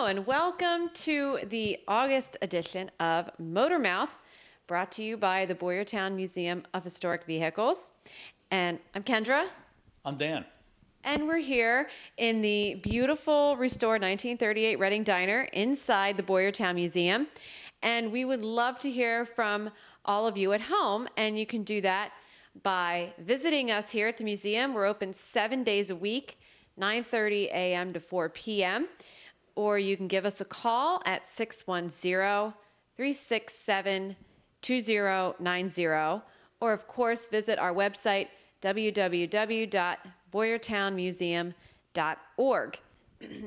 Hello, and welcome to the August edition of Motormouth, brought to you by the Boyertown Museum of Historic Vehicles. And I'm Kendra. I'm Dan. And we're here in the beautiful restored 1938 Reading Diner inside the Boyertown Museum. And we would love to hear from all of you at home, and you can do that by visiting us here at the museum. We're open 7 days a week, 9:30 a.m. to 4 p.m., or you can give us a call at 610-367-2090, or of course visit our website www.boyertownmuseum.org.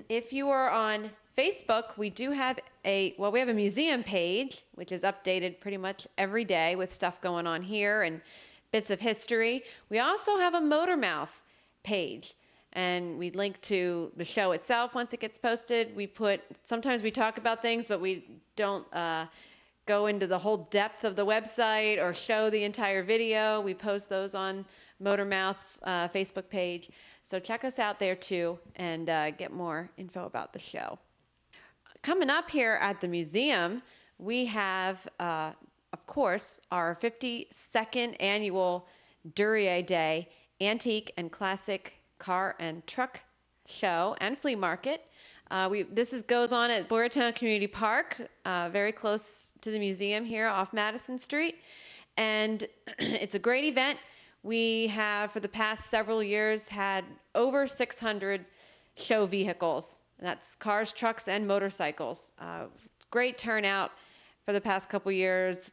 If you are on Facebook, we do have we have a museum page, which is updated pretty much every day with stuff going on here and bits of history. We also have a Motormouth page, and we link to the show itself once it gets posted. Sometimes we talk about things, but we don't go into the whole depth of the website or show the entire video. We post those on Motormouth's Facebook page. So check us out there too, and get more info about the show. Coming up here at the museum, we have, of course, our 52nd annual Duryea Day Antique and Classic Car and Truck Show and Flea Market. This goes on at Boyertown Community Park, very close to the museum here off Madison Street. And it's a great event. We have, for the past several years, had over 600 show vehicles. That's cars, trucks, and motorcycles. Great turnout for the past couple years.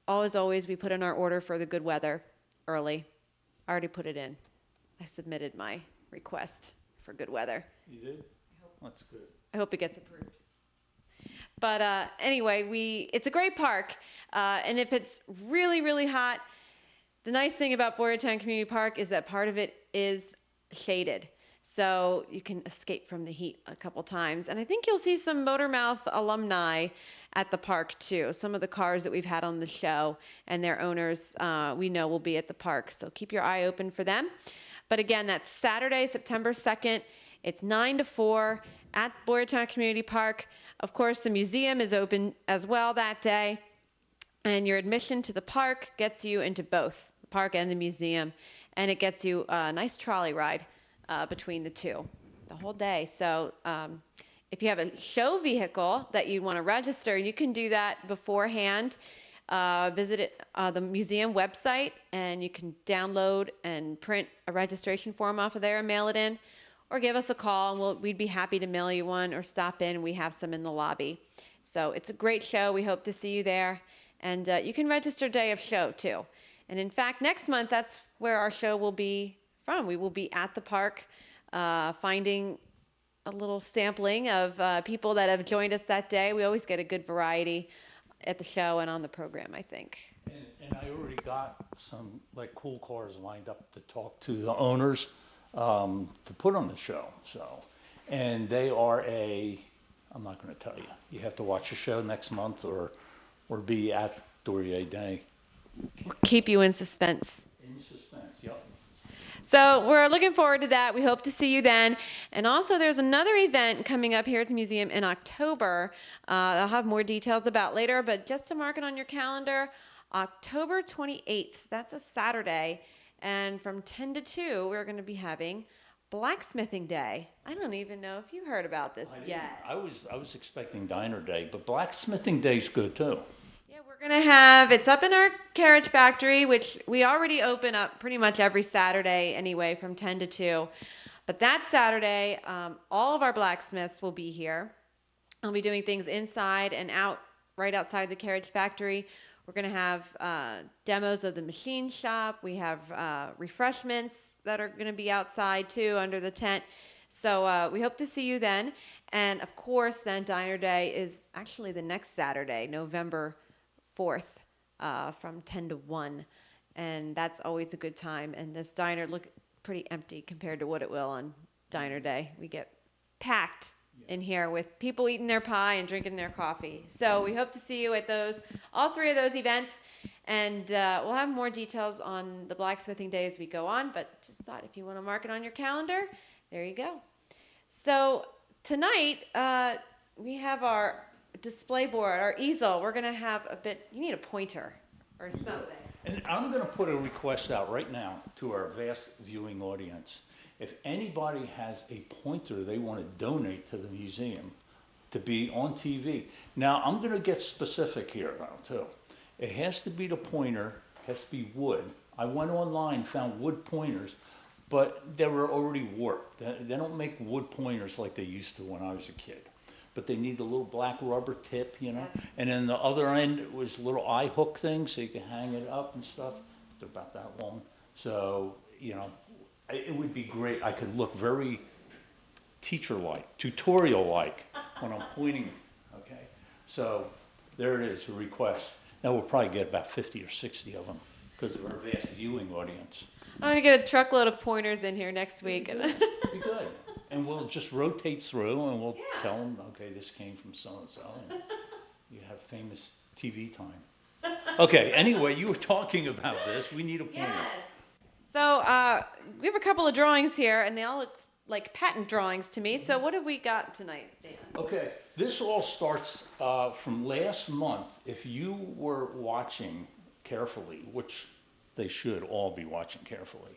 Always, we put in our order for the good weather early. I already put it in. I submitted my request for good weather. You did? That's good. I hope it gets approved. But anyway, it's a great park. And if it's really, really hot, the nice thing about Boyertown Community Park is that part of it is shaded. So you can escape from the heat a couple times. And I think you'll see some Motormouth alumni at the park too. Some of the cars that we've had on the show and their owners we know will be at the park. So keep your eye open for them. But again, that's Saturday, September 2nd. It's 9 to 4 at Boyertown Community Park. Of course, the museum is open as well that day. And your admission to the park gets you into both the park and the museum. And it gets you a nice trolley ride between the two the whole day. So if you have a show vehicle that you want to register, you can do that beforehand. Visit the museum website, and you can download and print a registration form off of there and mail it in, or give us a call, and we'd be happy to mail you one, or stop in. We have some in the lobby. So it's a great show. We hope to see you there. And you can register day of show too. And in fact, next month, that's where our show will be from. We will be at the park finding a little sampling of people that have joined us that day. We always get a good variety at the show and on the program, I think. And I already got some cool cars lined up to talk to the owners to put on the show. And they are I'm not going to tell you. You have to watch the show next month or be at Duryea Day. We'll keep you in suspense. In suspense, yep. So we're looking forward to that. We hope to see you then. And also there's another event coming up here at the museum in October. I'll have more details about later, but just to mark it on your calendar, October 28th, that's a Saturday. And from 10 to 2, we're going to be having Blacksmithing Day. I don't even know if you heard about this yet. I was expecting Diner Day, but Blacksmithing Day's good too. Yeah, we're going to have, it's up in our carriage factory, which we already open up pretty much every Saturday anyway from 10 to 2. But that Saturday, all of our blacksmiths will be here. I'll be doing things inside and out, right outside the carriage factory. We're going to have demos of the machine shop. We have refreshments that are going to be outside too under the tent. So we hope to see you then. And of course, then Diner Day is actually the next Saturday, November 4th, from 10 to 1. And that's always a good time. And this diner look pretty empty compared to what it will on Diner Day. We get packed in here with people eating their pie and drinking their coffee. So we hope to see you at all three of those events. And we'll have more details on the Blacksmithing Day as we go on. But just thought if you want to mark it on your calendar, there you go. So tonight, we have our display board, our easel. We're gonna have a bit. You need a pointer or something. And I'm going to put a request out right now to our vast viewing audience. If anybody has a pointer they want to donate to the museum to be on TV. Now, I'm going to get specific here, though, too. It has to be the pointer, has to be wood. I went online, found wood pointers, but they were already warped. They don't make wood pointers like they used to when I was a kid. But they need a little black rubber tip, you know? Yes. And then the other end was little eye hook things so you can hang it up and stuff. They're about that long. So, you know, it would be great. I could look very teacher-like, tutorial-like when I'm pointing, okay? So there it is, a request. Now we'll probably get about 50 or 60 of them because of our vast viewing audience. I'm gonna get a truckload of pointers in here next week. Be good. And we'll just rotate through and we'll tell them, okay, this came from so-and-so, and you have famous TV time. Okay, anyway, you were talking about this. We need a pointer. Yes. So we have a couple of drawings here, and they all look like patent drawings to me. So what have we got tonight, Dan? Okay, this all starts from last month. If you were watching carefully, which they should all be watching carefully,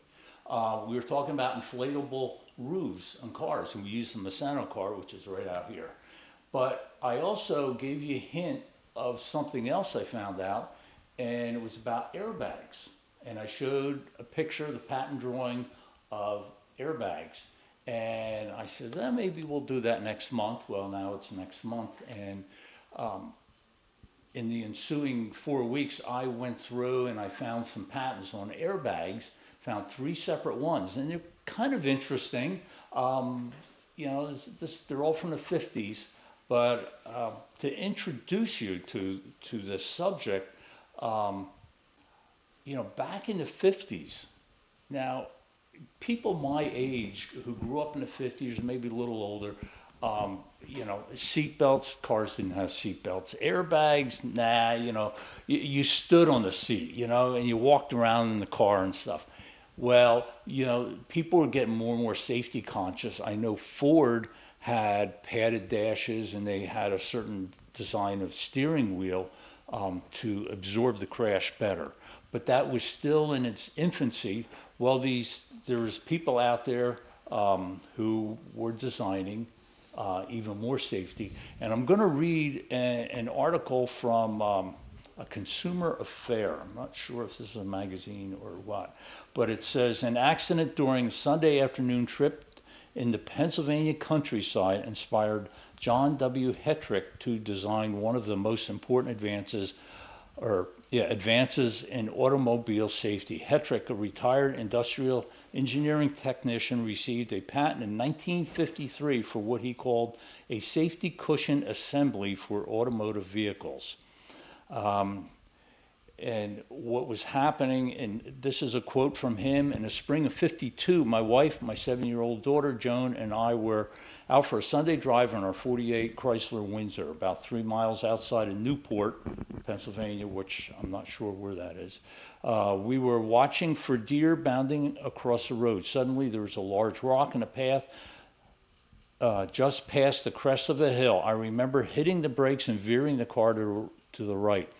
we were talking about inflatable roofs on cars, and we used the Masano car, which is right out here. But I also gave you a hint of something else I found out, and it was about airbags. And I showed a picture, the patent drawing of airbags. And I said, maybe we'll do that next month. Well, now it's next month. And in the ensuing 4 weeks, I went through and I found some patents on airbags, found 3 separate ones. And they're kind of interesting. You know, they're all from the 50s. But to introduce you to this subject, you know, back in the 50s, now, people my age who grew up in the 50s, maybe a little older, you know, seatbelts, cars didn't have seatbelts. Airbags, nah, you know, you stood on the seat, you know, and you walked around in the car and stuff. Well, you know, people were getting more and more safety conscious. I know Ford had padded dashes and they had a certain design of steering wheel to absorb the crash better. But that was still in its infancy. Well, there was people out there who were designing even more safety. And I'm going to read an article from a Consumer Affair. I'm not sure if this is a magazine or what. But it says, an accident during a Sunday afternoon trip in the Pennsylvania countryside inspired John W. Hetrick to design one of the most important advances in automobile safety. Hetrick, a retired industrial engineering technician, received a patent in 1953 for what he called a safety cushion assembly for automotive vehicles. And what was happening, and this is a quote from him, in the spring of '52, my wife, my 7-year-old daughter, Joan, and I were out for a Sunday drive on our 48 Chrysler Windsor, about 3 miles outside of Newport, Pennsylvania, which I'm not sure where that is. We were watching for deer bounding across the road. Suddenly there was a large rock in the path just past the crest of a hill. I remember hitting the brakes and veering the car to the right.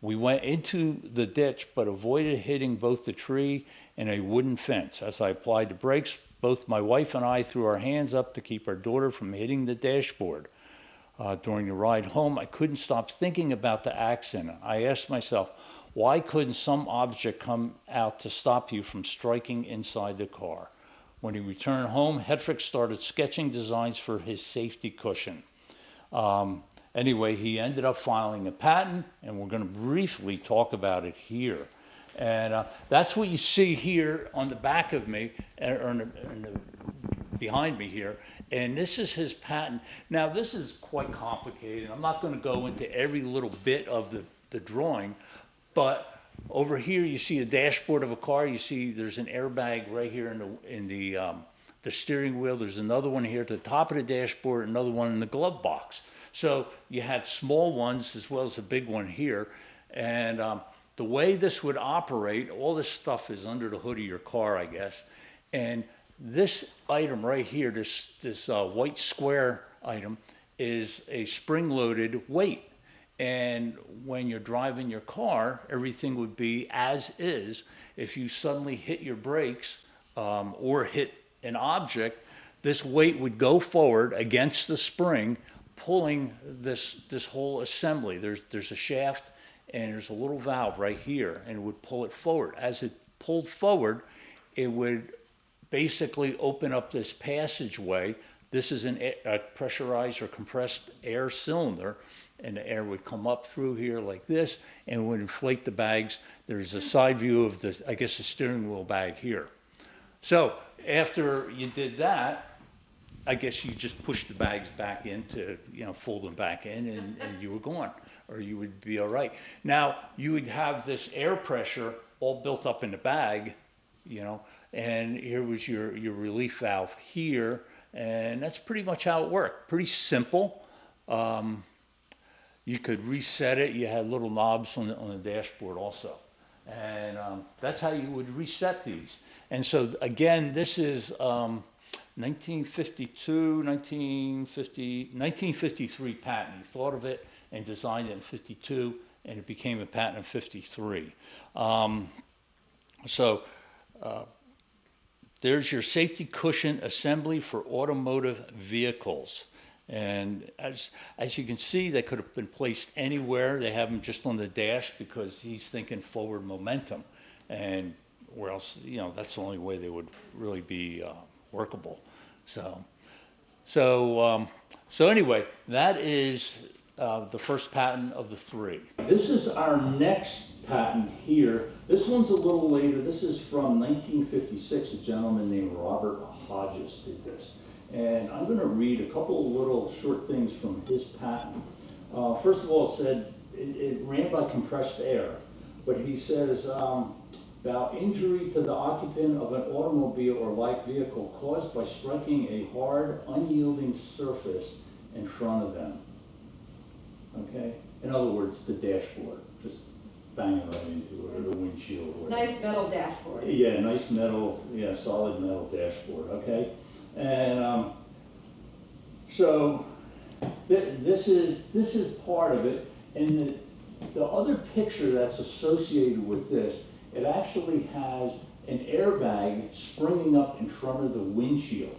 We went into the ditch, but avoided hitting both the tree and a wooden fence. As I applied the brakes, both my wife and I threw our hands up to keep our daughter from hitting the dashboard. During the ride home, I couldn't stop thinking about the accident. I asked myself, why couldn't some object come out to stop you from striking inside the car? When he returned home, Hetrick started sketching designs for his safety cushion. Anyway, he ended up filing a patent, and we're going to briefly talk about it here. And that's what you see here on the back of me, or behind me here. And this is his patent. Now, this is quite complicated. I'm not going to go into every little bit of the drawing, but over here you see a dashboard of a car. You see there's an airbag right here in the steering wheel. There's another one here at the top of the dashboard, another one in the glove box. So you had small ones as well as a big one here. And the way this would operate, all this stuff is under the hood of your car, I guess. And this item right here, this white square item, is a spring-loaded weight. And when you're driving your car, everything would be as is. If you suddenly hit your brakes or hit an object, this weight would go forward against the spring, pulling this whole assembly. There's a shaft and there's a little valve right here, and it would pull it forward. As it pulled forward, it would basically open up this passageway. This is a pressurized or compressed air cylinder, and the air would come up through here like this and would inflate the bags. There's a side view of the, I guess, the steering wheel bag here. So after you did that, I guess you just push the bags back into, fold them back in, and you were gone, or you would be all right. Now, you would have this air pressure all built up in the bag, and here was your relief valve here, and that's pretty much how it worked. Pretty simple. You could reset it. You had little knobs on the dashboard also. And that's how you would reset these. And so, again, this is 1953 patent. He thought of it and designed it in 52, and it became a patent in 53. There's your safety cushion assembly for automotive vehicles. And as you can see, they could have been placed anywhere. They have them just on the dash because he's thinking forward momentum. And where else, that's the only way they would really be workable. So anyway, that is the first patent of the three. This is our next patent here. This one's a little later. This is from 1956. A gentleman named Robert Hodges did this. And I'm going to read a couple of little short things from his patent. First of all, it said it ran by compressed air. But he says, about injury to the occupant of an automobile or light vehicle caused by striking a hard, unyielding surface in front of them. Okay? In other words, the dashboard, just banging right into it, or the windshield. Or Nice metal dashboard. Yeah, nice metal, solid metal dashboard, okay? And this is part of it. And the other picture that's associated with this, it actually has an airbag springing up in front of the windshield.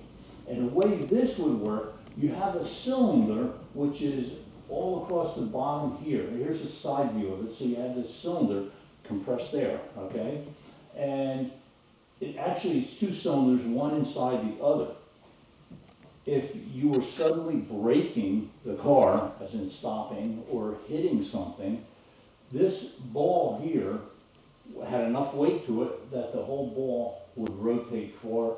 And the way this would work, you have a cylinder which is all across the bottom here. Here's a side view of it. So you have this cylinder, compressed air, okay? And it actually is two cylinders, one inside the other. If you were suddenly braking the car, as in stopping, or hitting something, this ball here had enough weight to it that the whole ball would rotate forward,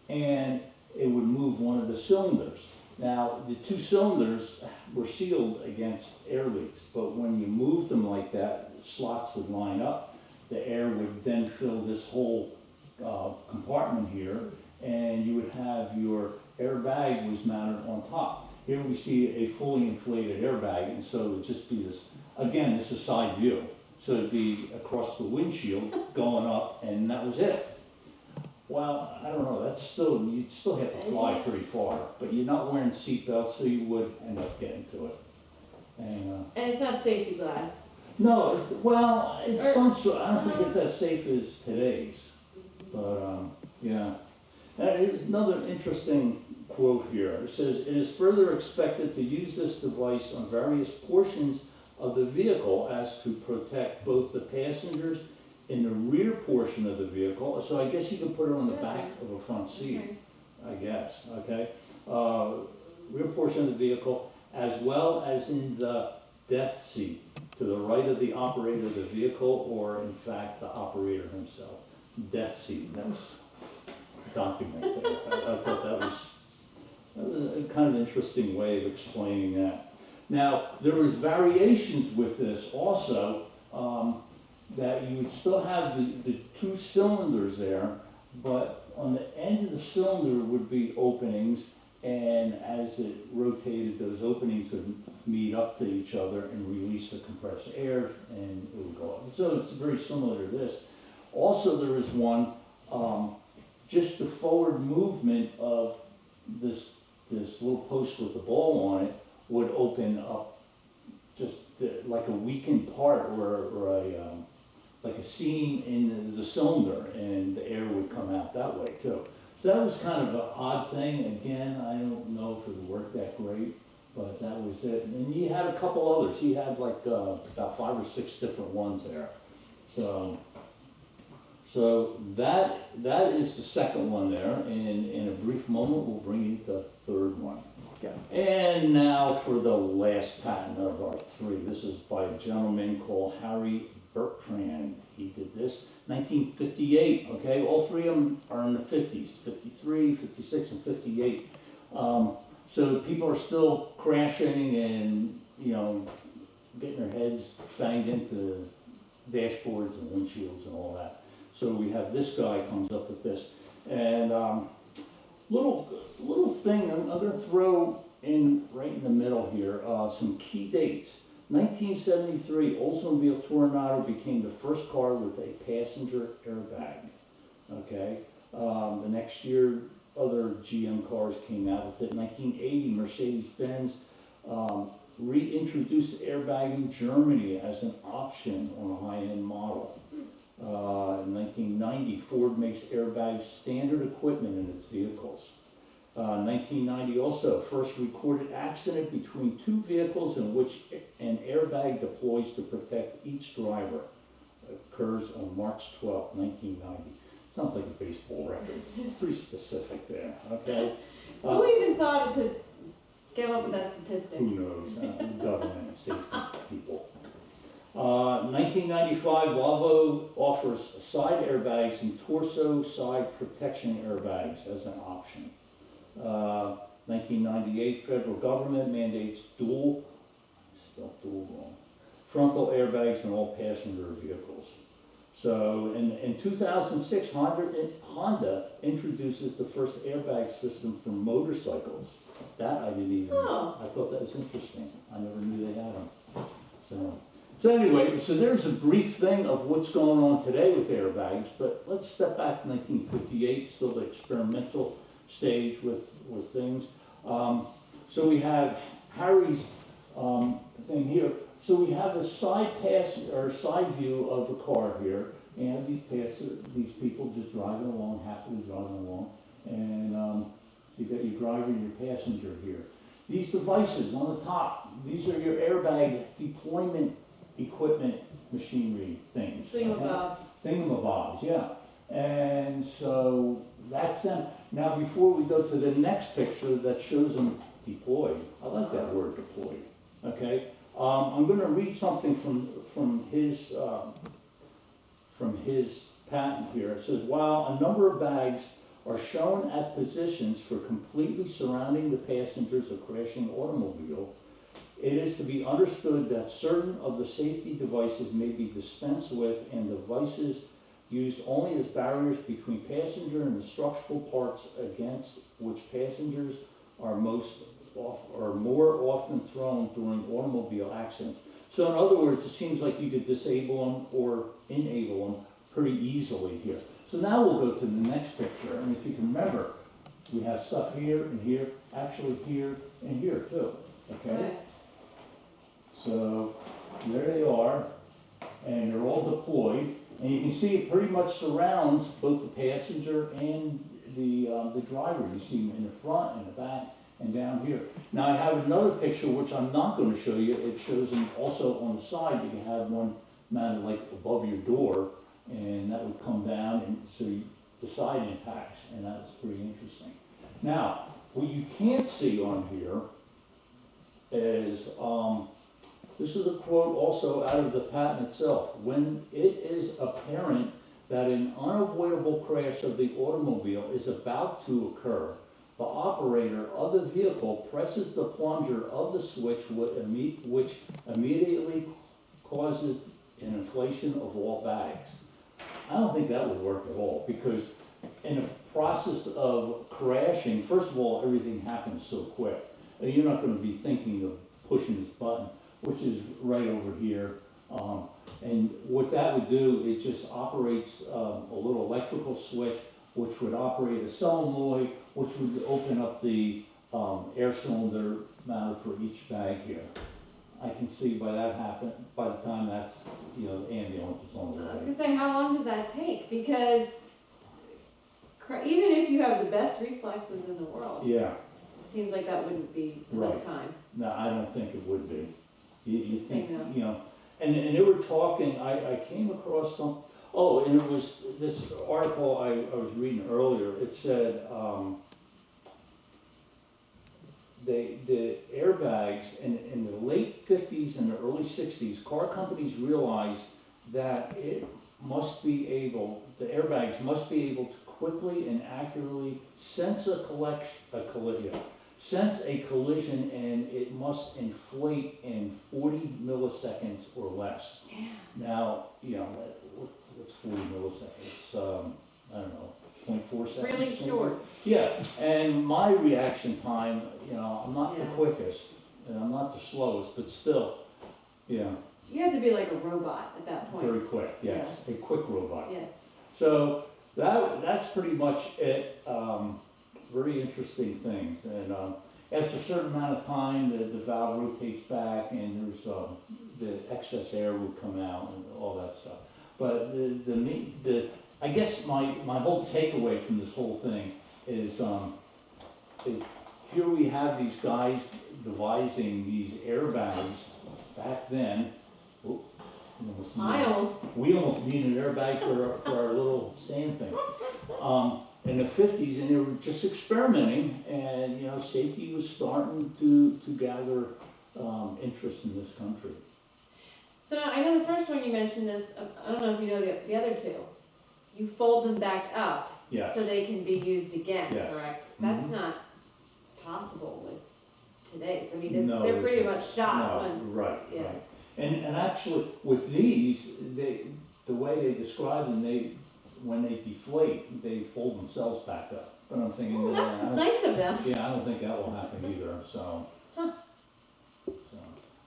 and it would move one of the cylinders. Now, the two cylinders were sealed against air leaks, but when you moved them like that, slots would line up, the air would then fill this whole compartment here, and you would have your airbag was mounted on top. Here we see a fully inflated airbag, and so it would just be this, again, this is side view. So it'd be across the windshield going up, and that was it. Well, I don't know, you'd still have to fly pretty far, but you're not wearing seatbelts, so you would end up getting to it. And it's not safety glass. No, it's sunscreen. I don't think it's as safe as today's, but yeah. And here's another interesting quote here. It says, "It is further expected to use this device on various portions of the vehicle as to protect both the passengers in the rear portion of the vehicle." So I guess you could put it on the back of a front seat, I guess, okay? Rear portion of the vehicle, as well as in the death seat, to the right of the operator of the vehicle, or in fact, the operator himself. Death seat, that's document there. I thought that was a kind of interesting way of explaining that. Now, there was variations with this also, that you would still have the two cylinders there, but on the end of the cylinder would be openings, and as it rotated, those openings would meet up to each other and release the compressed air, and it would go up. So it's very similar to this. Also, there is one, just the forward movement of this this little post with the ball on it would open up just like a weakened part or like a seam in the cylinder, and the air would come out that way too. So that was kind of an odd thing. Again, I don't know if it would work that great, but that was it. And he had a couple others. He had like about 5 or 6 different ones there. So that is the second one there, and in a brief moment we'll bring you the third one. Okay. And now for the last patent of our 3. This is by a gentleman called Harry Bertrand. He did this 1958. Okay, all 3 of them are in the 50s: 53, 56, and 58. So people are still crashing and, you know, getting their heads banged into dashboards and windshields and all that. So we have this guy comes up with this, and little thing I'm going to throw in right in the middle here, some key dates. 1973, Oldsmobile Toronado became the first car with a passenger airbag. Okay, the next year other GM cars came out with it. 1980, Mercedes-Benz reintroduced the airbag in Germany as an option on a high-end model. In 1990, Ford makes airbags standard equipment in its vehicles. 1990 also, first recorded accident between 2 vehicles in which an airbag deploys to protect each driver. Occurs on March 12, 1990. Sounds like a baseball record. Pretty specific there, okay? Who even thought to come up with that statistic? Who knows? Government, safety people. 1995, Volvo offers side airbags and torso side protection airbags as an option. 1998, federal government mandates dual wrong, frontal airbags in all passenger vehicles. So in 2006, Honda introduces the first airbag system for motorcycles. That I didn't even know. I thought that was interesting. I never knew they had them. So anyway, so there's a brief thing of what's going on today with airbags, but let's step back to 1958, still the experimental stage with things. So we have Harry's thing here. So we have a side pass or side view of the car here, and these people just driving along, happily driving along, and you got your driver and your passenger here. These devices on the top, these are your airbag deployment equipment machinery things. Thingamabobs. Thingamabobs, yeah. And so that's them. Now before we go to the next picture that shows them deployed, I like that word deployed, okay? I'm going to read something from his patent here. It says, while a number of bags are shown at positions for completely surrounding the passengers of crashing automobile, it is to be understood that certain of the safety devices may be dispensed with, and devices used only as barriers between passenger and the structural parts against which passengers are more often thrown during automobile accidents. So in other words, it seems like you could disable them or enable them pretty easily here. So now we'll go to the next picture, and if you can remember, we have stuff here and here, actually here and here too, okay? So there they are, and they're all deployed, and you can see it pretty much surrounds both the passenger and the driver. You see them in the front and the back and down here. Now I have another picture which I'm not going to show you. It shows them also on the side. You can have one mounted like above your door, and that would come down, and so the side impacts, and that's pretty interesting. Now, what you can't see on here is, this is a quote also out of the patent itself. When it is apparent that an unavoidable crash of the automobile is about to occur, the operator of the vehicle presses the plunger of the switch, which immediately causes an inflation of all bags. I don't think that would work at all, because in the process of crashing, first of all, everything happens so quick. You're not going to be thinking of pushing this button, which is right over here. And what that would do, it just operates a little electrical switch, which would operate a solenoid, which would open up the air cylinder mounted for each bag here. I can see by that happen, by the time that's, you know, the ambulance is on the I was way. gonna say, how long does that take? Because even if you have the best reflexes in the world, Yeah, it seems like that wouldn't be enough Right. time. no, I don't think it would be. You think, no. you know, and they were talking, I came across some, oh, and it was this article I was reading earlier, it said, the airbags in the late 50s and the early 60s, car companies realized that it must be able, the airbags must be able to quickly and accurately sense sense a collision, and it must inflate in 40 milliseconds or less. Yeah. Now, you know, what's 40 milliseconds? It's, I don't know, 0.4 seconds. Really maybe? short. Yeah, and my reaction time, you know, I'm not the Yeah. quickest, and I'm not the slowest, but still, yeah, You have to be like a robot at that point. very quick, yes, a quick robot. Yes. So that's pretty much it. Very interesting things, and after a certain amount of time, the valve rotates back, and there's the excess air will come out and all that stuff. But the I guess my whole takeaway from this whole thing is here we have these guys devising these airbags back then. Oh, we almost need an airbag for our little sand thing. In the 50s, and they were just experimenting, and you know, safety was starting to gather interest in this country. So I know the first one you mentioned is, I don't know if you know the other two. You fold them back up Yes. so they can be used again, Yes. correct? Mhm. That's not possible with today's. I mean, No, they're pretty it's- much shot no, once. Right, Yeah. right. And actually, with these, the way they describe them, when they deflate, they fold themselves back up. But I'm thinking, Oh, I that's don't- nice of them. yeah, I don't think that will happen either, so.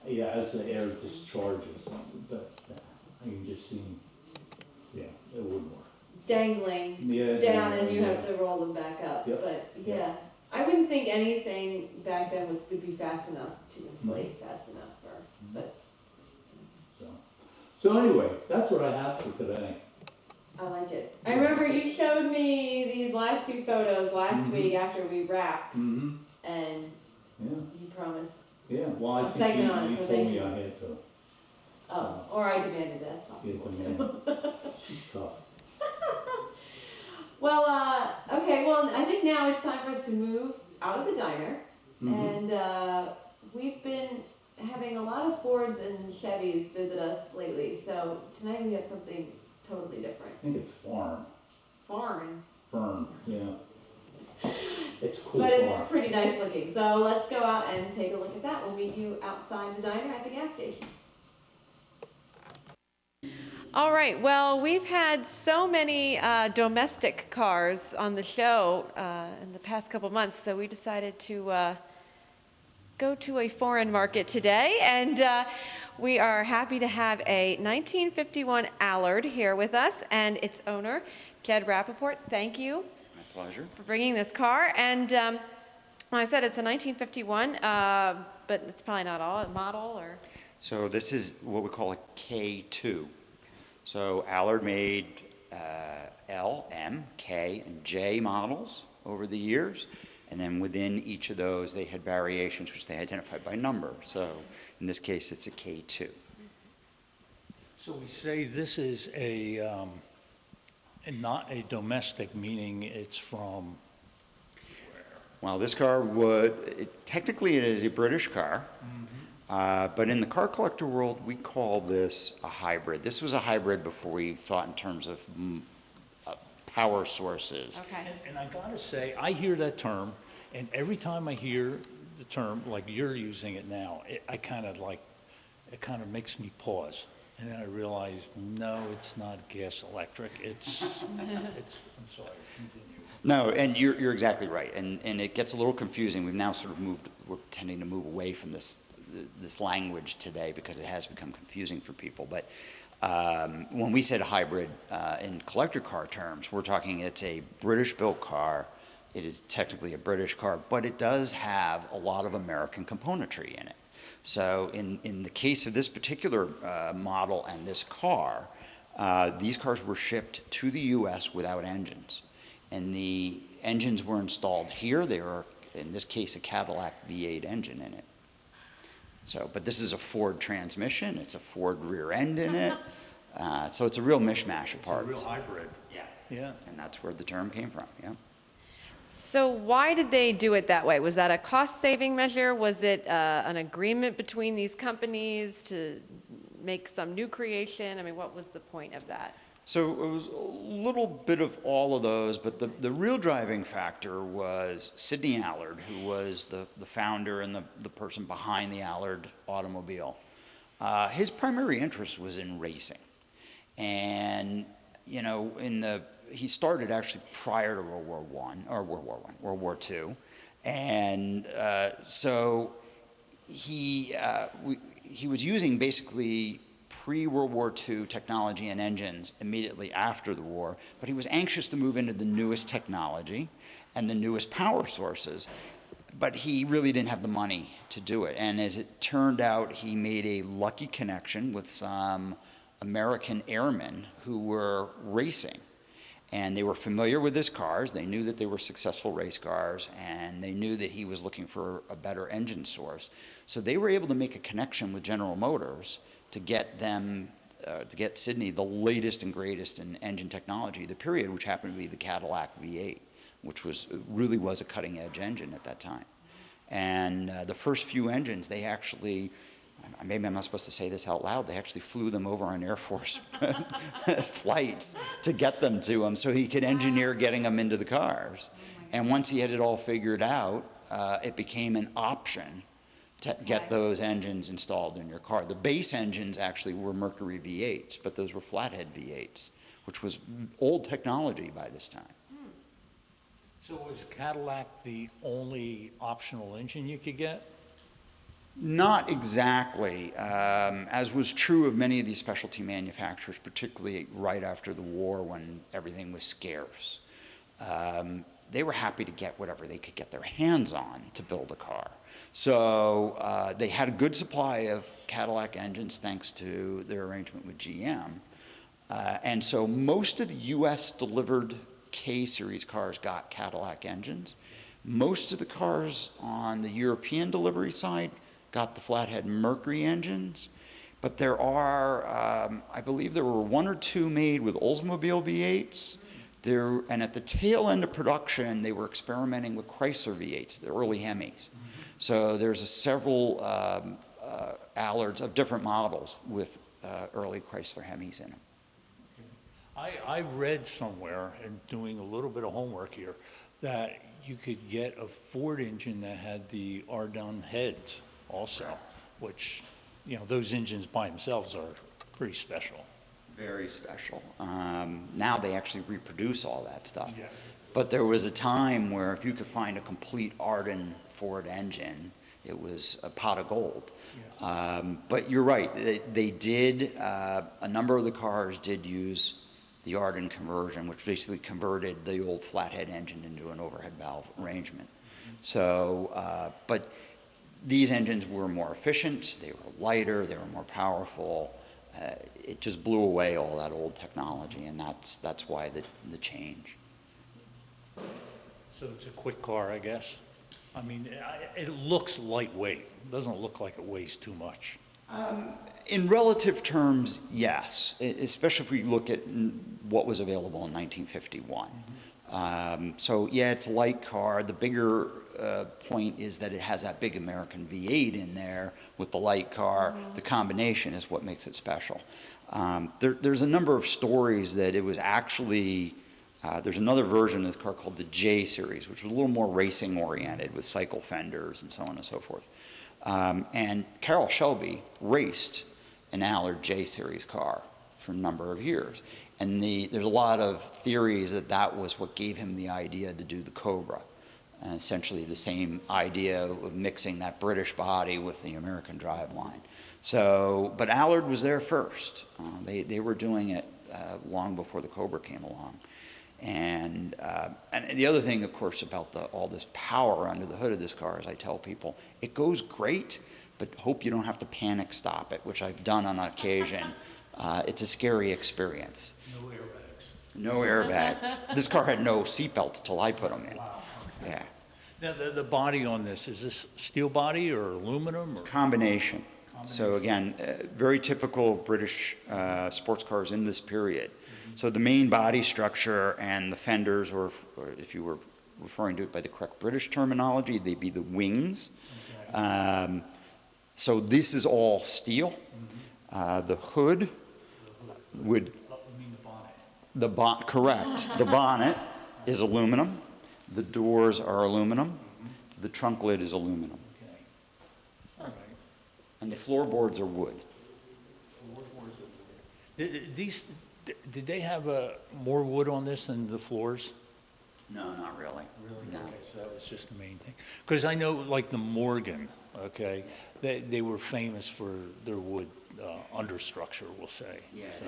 Yeah, as the air discharges, but I can just see, yeah, it wouldn't work. Dangling Yeah. down and you yeah. have to roll them back up. Yep. But Yep. yeah, I wouldn't think anything back then would be fast enough to inflate fast enough but So anyway, that's what I have for today. I like it. I remember you showed me these last two photos last Mhm. week after we wrapped, Mm-hmm, and yeah, you promised, yeah, well, I A think segment on it, you so told thank me you. I had to or I demanded that's get possible them too. in. She's tough. Well, okay, well, I think now it's time for us to move out of the diner, Mhm. and we've been having a lot of Fords and Chevys visit us lately, so tonight we have something totally different. I think it's farm, Foreign. yeah. It's cool But it's farm. pretty nice looking, so let's go out and take a look at that. We'll meet you outside the diner at the gas station. All right, well, we've had so many domestic cars on the show in the past couple months, so we decided to go to a foreign market today, and we are happy to have a 1951 Allard here with us, and its owner, Jed Rappaport. Thank you My pleasure. for bringing this car, and well, I said it's a 1951, but it's probably not all a model, or? So this is what we call a K2. So Allard made L, M, K, and J models over the years. And then within each of those, they had variations which they identified by number. So in this case, it's a K2. So we say this is not a domestic, meaning it's from, Well, this car technically it is a British car. But in the car collector world, we call this a hybrid. This was a hybrid before we thought in terms of power sources. Okay. and I gotta say, I hear that term, and every time I hear the term, like you're using it now, it kind of makes me pause. And then I realize, no, it's not gas electric, it's, I'm sorry, continue. No, and you're exactly right, and it gets a little confusing. We've now sort of we're tending to move away from this language today because it has become confusing for people. But when we said hybrid in collector car terms, we're talking it's a British-built car it is technically a British car, but it does have a lot of American componentry in it. So in the case of this particular model and this car, these cars were shipped to the U.S. without engines. And the engines were installed here. They were, in this case, a Cadillac V8 engine in it. So, but this is a Ford transmission. It's a Ford rear end in it. So it's a real mishmash of parts. It's a real hybrid. Yeah. Yeah. And that's where the term came from, yeah. So why did they do it that way? Was that a cost-saving measure? Was it an agreement between these companies to make some new creation? I mean, what was the point of that? So it was a little bit of all of those, but the real driving factor was Sidney Allard, who was the founder and the person behind the Allard automobile. His primary interest was in racing. And, you know, he started actually prior to World War II. And so he was using basically pre-World War II technology and engines immediately after the war, but he was anxious to move into the newest technology and the newest power sources, but he really didn't have the money to do it. And as it turned out, he made a lucky connection with some American airmen who were racing. And they were familiar with his cars. They knew that they were successful race cars, and they knew that he was looking for a better engine source. So they were able to make a connection with General Motors to get them, to get Sidney the latest and greatest in engine technology of the period, which happened to be the Cadillac V8, which really was a cutting-edge engine at that time. And the first few engines, they actually, maybe I'm not supposed to say this out loud, they actually flew them over on Air Force flights to get them to him so he could engineer getting them into the cars. And once he had it all figured out, it became an option to get those engines installed in your car. The base engines actually were Mercury V8s, but those were flathead V8s, which was old technology by this time. So was Cadillac the only optional engine you could get? Not exactly, as was true of many of these specialty manufacturers, particularly right after the war when everything was scarce. They were happy to get whatever they could get their hands on to build a car. So they had a good supply of Cadillac engines thanks to their arrangement with GM. And so most of the US delivered K-series cars got Cadillac engines. Most of the cars on the European delivery side got the flathead Mercury engines, but there are, I believe there were one or two made with Oldsmobile V8s. And at the tail end of production, they were experimenting with Chrysler V8s, the early Hemis. So there's several Allards of different models with early Chrysler Hemis in them. I read somewhere, and doing a little bit of homework here, that you could get a Ford engine that had the Ardun heads also, which, you know, those engines by themselves are pretty special. Very special. Now they actually reproduce all that stuff. Yes. But there was a time where if you could find a complete Ardun Ford engine, it was a pot of gold. Yes. But you're right, they did, a number of the cars did use the Ardun conversion, which basically converted the old flathead engine into an overhead valve arrangement. So, but these engines were more efficient, they were lighter, they were more powerful. It just blew away all that old technology, and that's why the change. So it's a quick car, I guess. I mean, it looks lightweight. It doesn't look like it weighs too much. In relative terms, yes, especially if we look at what was available in 1951. So yeah, it's a light car. The bigger point is that it has that big American V8 in there with the light car. The combination is what makes it special. There's a number of stories that it was actually, there's another version of the car called the J series, which was a little more racing oriented with cycle fenders and so on and so forth. And Carroll Shelby raced an Allard J series car for a number of years. And there's a lot of theories that that was what gave him the idea to do the Cobra. And essentially the same idea of mixing that British body with the American driveline. So, but Allard was there first. They were doing it long before the Cobra came along. And the other thing, of course, about all this power under the hood of this car is I tell people, it goes great, but hope you don't have to panic stop it, which I've done on occasion. It's a scary experience. No airbags. No airbags. This car had no seatbelts till I put them in. Wow. Yeah. Now, the body on this, is this steel body or aluminum? Or? Combination. So again, very typical British sports cars in this period. So the main body structure and the fenders, or if you were referring to it by the correct British terminology, they'd be the wings. Okay. So this is all steel. The hood would, You mean the bonnet? correct. The bonnet is aluminum. The doors are aluminum. The trunk lid is aluminum. Okay. All right. And the floorboards are wood. Floorboards are wood. Did they have more wood on this than the floors? No, not really. Really? No. Okay, so that was just the main thing. Because I know, like the Morgan, okay, they were famous for their wood understructure, we'll say. Yeah, So-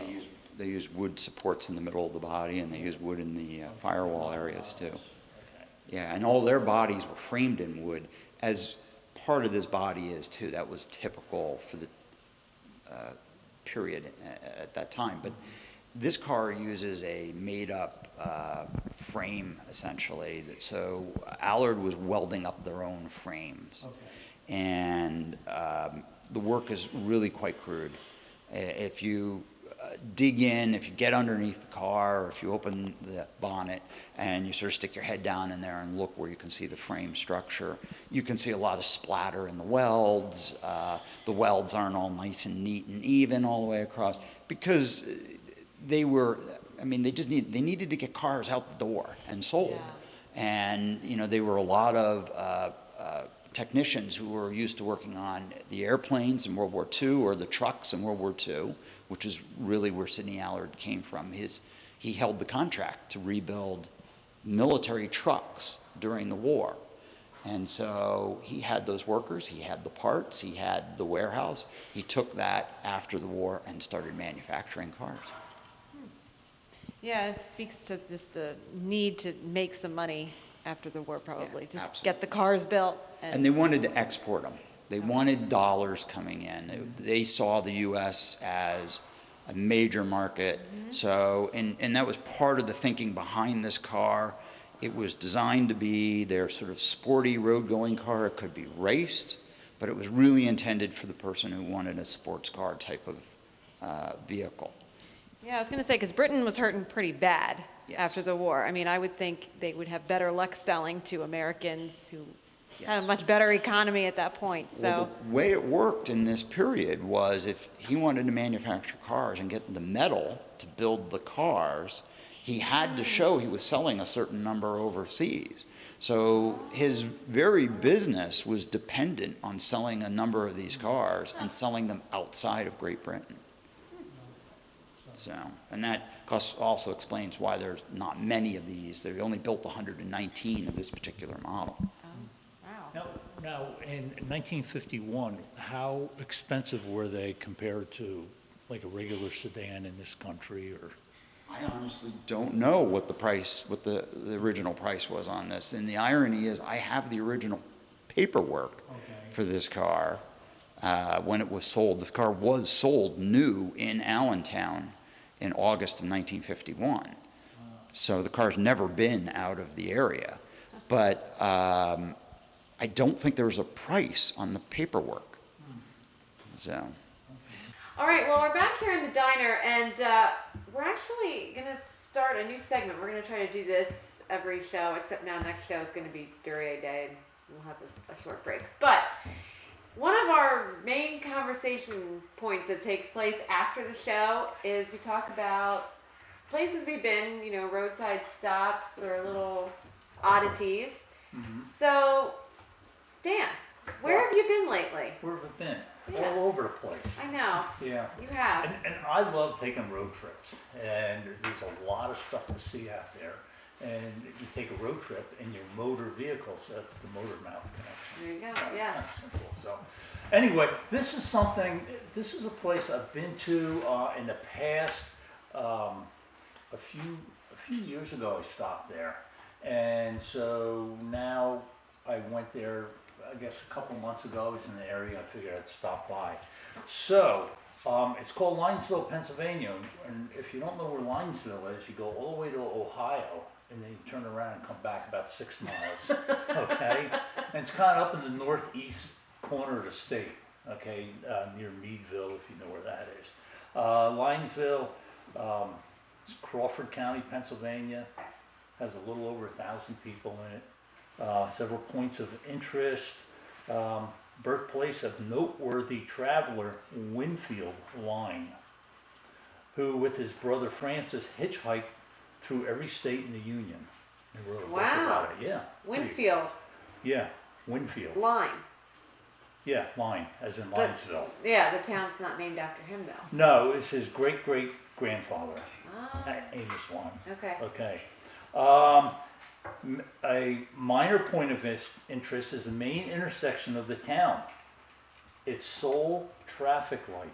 they use wood supports in the middle of the body, and they use wood in the firewall areas too. Okay. Yeah, and all their bodies were framed in wood, as part of this body is too. That was typical for the period at that time. But this car uses a made-up frame, essentially. So Allard was welding up their own frames. Okay. And the work is really quite crude. If you dig in, if you get underneath the car, or if you open the bonnet and you sort of stick your head down in there and look where you can see the frame structure, you can see a lot of splatter in the welds. The welds aren't all nice and neat and even all the way across, because they were, I mean, they needed to get cars out the door and sold. Yeah. And, you know, they were a lot of technicians who were used to working on the airplanes in World War II or the trucks in World War II, which is really where Sidney Allard came from. He held the contract to rebuild military trucks during the war. And so he had those workers, he had the parts, he had the warehouse. He took that after the war and started manufacturing cars. Yeah, it speaks to just the need to make some money after the war, probably. Yeah, just absolutely. get the cars built. And they wanted to export them. They wanted dollars coming in. They saw the U.S. as a major market. So, and that was part of the thinking behind this car. It was designed to be their sort of sporty road-going car. It could be raced, but it was really intended for the person who wanted a sports car type of vehicle. Yeah, I was going to say, because Britain was hurting pretty bad Yes. after the war. I mean, I would think they would have better luck selling to Americans who had a Yes. much better economy at that point. So, Well, the way it worked in this period was if he wanted to manufacture cars and get the metal to build the cars, he had to show he was selling a certain number overseas. So his very business was dependent on selling a number of these cars and selling them outside of Great Britain. So, and that also explains why there's not many of these. They only built 119 of this particular model. wow. Now, in 1951, how expensive were they compared to like a regular sedan in this country, or? I honestly don't know what the original price was on this. And the irony is I have the original paperwork for this car when it was sold. This car was sold new in Allentown in August of 1951. So the car's never been out of the area. But I don't think there was a price on the paperwork. So. All right, well, we're back here in the diner, and we're actually going to start a new segment. We're going to try to do this every show, except now next show is going to be Duryea Day, and we'll have a short break. But one of our main conversation points that takes place after the show is we talk about places we've been, you know, roadside stops or little oddities. So, Dan, where have you been lately? Where have I been? Yeah. All over the place. I know, Yeah. you have. And I love taking road trips, and there's a lot of stuff to see out there. And you take a road trip in your motor vehicles, that's the Motormouth connection. There you go, Right, yeah. That's simple. So, anyway, this is a place I've been to in the past, a few years ago I stopped there. And so now I went there, I guess a couple months ago. I was in the area, I figured I'd stop by. So, it's called Linesville, Pennsylvania. And if you don't know where Linesville is, you go all the way to Ohio, and then you turn around and come back about 6 miles, okay? And it's kind of up in the northeast corner of the state, okay, near Meadville, if you know where that is. Linesville, it's Crawford County, Pennsylvania, has a little over 1,000 people in it. Several points of interest. Birthplace of noteworthy traveler Winfield Line, who with his brother Francis hitchhiked through every state in the Union. They wrote a book about it. Yeah. Winfield. Yeah, Winfield. Line. Yeah, Line, as in But- Linesville. Yeah, the town's not named after him though. No, it's his great-great-grandfather, Ah, Amos Line. okay. Okay. A minor point of interest is the main intersection of the town. Its sole traffic light.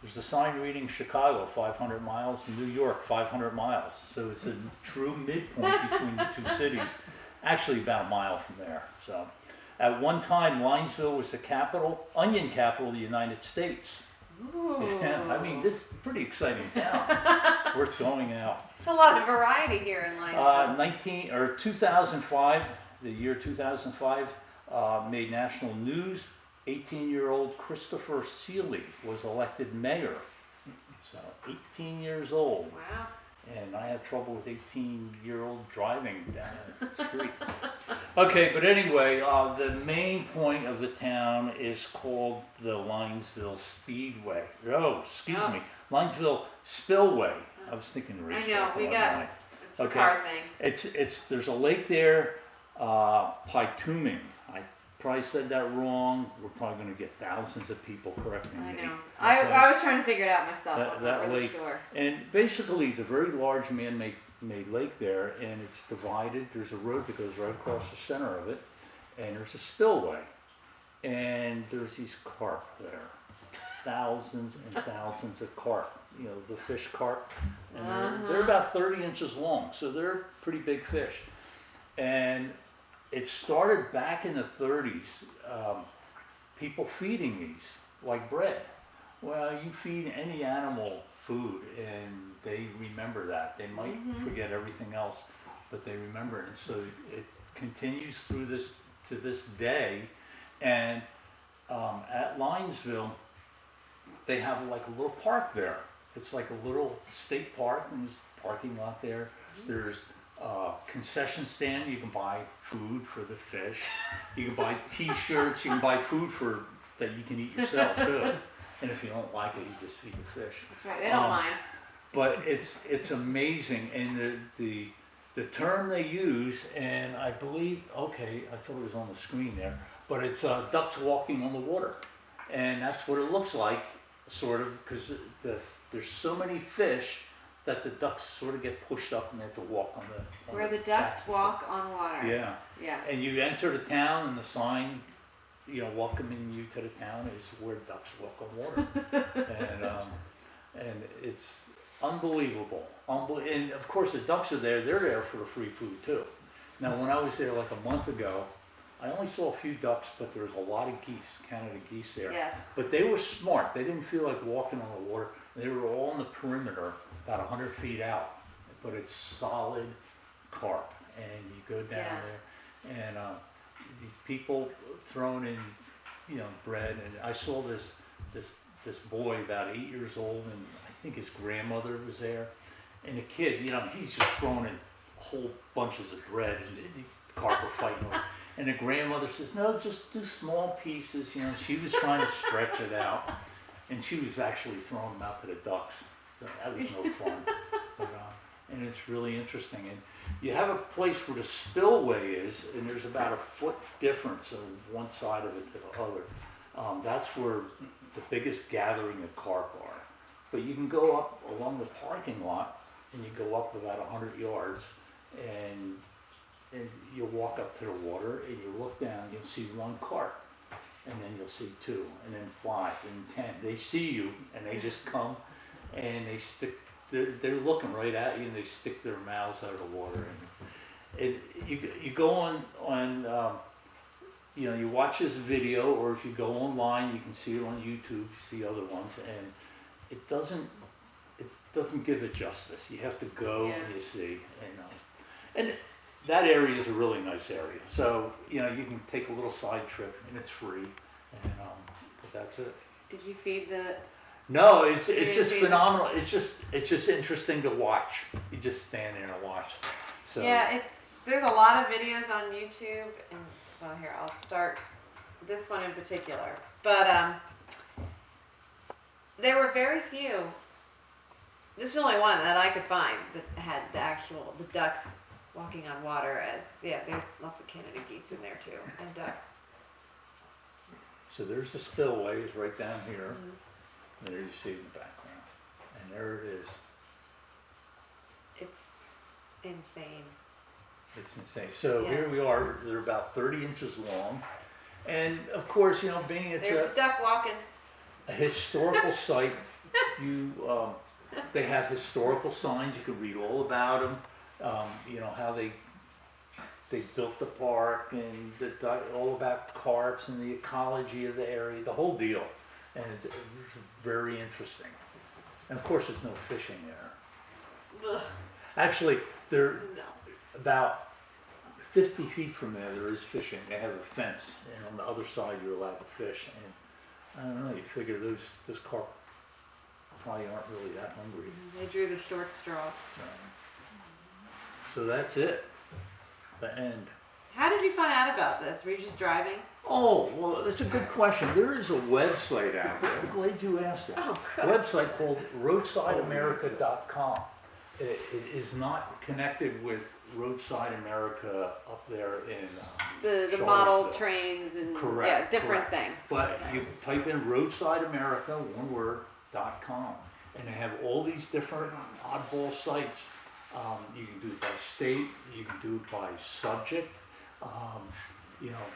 There's a sign reading Chicago 500 miles, New York 500 miles. So it's a true midpoint between the two cities. Actually about a mile from there. So at one time, Linesville was the onion capital of the United States. Yeah, I mean, this is a pretty exciting town. Worth going out. It's a lot of variety here in Linesville. 2005, the year 2005, made national news. 18-year-old Christopher Seeley was elected mayor. So 18 years old. Wow. And I have trouble with 18-year-old driving down the street. Okay, but anyway, the main point of the town is called the Linesville Speedway. Oh, excuse me, Linesville Spillway. I was thinking I racetrack. know, we wasn't got, I? it's the Okay. car thing. There's a lake there, Pytuming. I probably said that wrong. We're probably going to get thousands of people correcting I me. know. Okay? I was trying to figure it out myself. That- I'm that not really lake. sure. And basically, it's a very large man-made lake there, and it's divided. There's a road that goes right across the center of it, and there's a spillway, and there's these carp there, thousands and thousands of carp. You know, the fish carp, and they're about 30 inches long, so they're pretty big fish. And it started back in the 30s. People feeding these like bread. Well, you feed any animal food and they remember that. They might forget everything else, but they remember it. And so it continues through this to this day. And at Linesville, they have like a little park there. It's like a little state park, and there's a parking lot there. There's a concession stand. You can buy food for the fish. You can buy T-shirts. You can buy food that you can eat yourself too. And if you don't like it, you just feed the fish. That's right. They don't mind. But it's amazing, and the term they use, and I believe, okay, I thought it was on the screen there, but it's ducks walking on the water, and that's what it looks like, sort of, because there's so many fish that the ducks sort of get pushed up and they have to walk on the Where the backs ducks of the walk on water. Yeah, Yeah. and you enter the town, and the sign, welcoming you to the town is where ducks walk on water, and it's unbelievable. And of course, the ducks are there. They're there for the free food too. Now, when I was there like a month ago, I only saw a few ducks, but there was a lot of geese, Canada geese there. Yes. But they were smart. They didn't feel like walking on the water. They were all on the perimeter, about 100 feet out. But it's solid carp, and you go down there, and these people throwing in, bread. And I saw this boy about 8 years old, and I think his grandmother was there, and the kid, he's just throwing in whole bunches of bread, and the carp are fighting over. And the grandmother says, "No, just do small pieces." She was trying to stretch it out, and she was actually throwing them out to the ducks. So that was no fun. But, and it's really interesting. And you have a place where the spillway is, and there's about a foot difference on one side of it to the other. That's where the biggest gathering of carp are. But you can go up along the parking lot, and you go up about 100 yards, and you'll walk up to the water, and you look down, you'll see one carp, and then you'll see 2, and then 5, and 10. They see you, and they just come, and they stick they're looking right at you and they stick their mouths out of the water. And you go on you watch this video, or if you go online, you can see it on YouTube, see other ones, and it doesn't give it justice. You have to go and you see, and that area is a really nice area. So you can take a little side trip, and it's free, and but that's it. Did you feed the? No, it's just phenomenal. It's just interesting to watch. You just stand there and watch. So Yeah, there's a lot of videos on YouTube, and well, here I'll start this one in particular. But there were very few. This is the only one that I could find that had the ducks walking on water. There's lots of Canada geese in there too, and ducks. So there's the spillways right down here. And there you see in the background, and there it is. It's insane. It's insane. So here we are. They're about 30 inches long, and of course, being it's There's a duck walking. a historical site, they have historical signs. You can read all about them. How they built the park, and all about carps and the ecology of the area, the whole deal, and it's very interesting. And of course, there's no fishing there. Ugh. Actually, they're No. about 50 feet from there is fishing. They have a fence, and on the other side you're allowed to fish. And I don't know, you figure those carp probably aren't really that hungry. They drew the short straw. So that's it. The end. How did you find out about this? Were you just driving? Oh, well, that's a good question. There is a website out there. I'm glad you asked that. Oh, A website called roadsideamerica.com. It is not connected with Roadside America up there in The model Charlottesville. trains and Correct. different correct. thing. But you type in Roadside America, one word, .com, and they have all these different oddball sites. You can do it by state, you can do it by subject.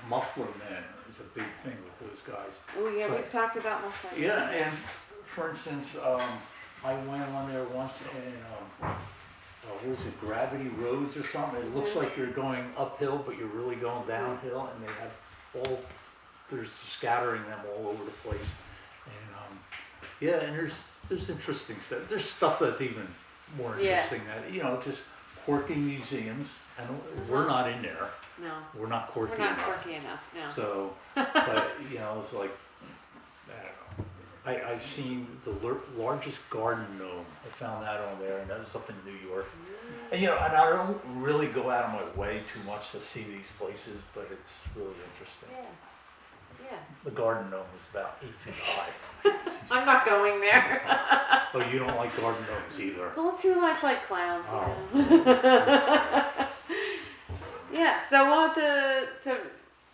Muffler men is a big thing with those guys. Oh yeah, But- we've talked about muffler. Yeah, and for instance, I went on there once and what was it, Gravity Roads or something? It looks like you're going uphill, but you're really going downhill, and they have there's scattering them all over the place. And and there's interesting stuff. There's stuff that's even more interesting that, just quirky museums, and we're not in there. No, We're not quirky we're not enough. quirky enough. No. So, but it's like, I don't know. I've seen the largest garden gnome. I found that on there, and that was up in New York. And and I don't really go out of my way too much to see these places, but it's really interesting. Yeah. The garden gnome is about 8 feet high. I'm not going there. Oh, you don't like garden gnomes either. It's a little too much like clowns. Oh. Yeah. So we'll have to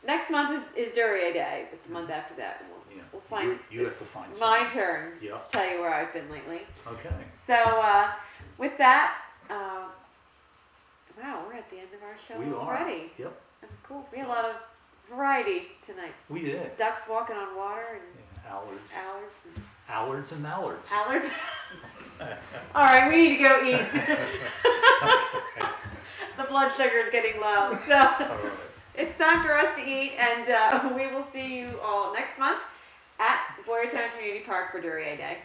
next month is Duryea Day, but the month after that we'll find. You have to find my something. turn Yeah. to tell you where I've been lately. Okay. So with that, wow, we're at the end of our show We are. already. Yep. That was cool. We had a lot of variety tonight. We did. Ducks walking on water and Allards. Allards And mallards. Allards. All right, we need to go eat. The blood sugar is getting low. So All right. it's time for us to eat, and we will see you all next month at Boyertown Community Park for Duryea Day.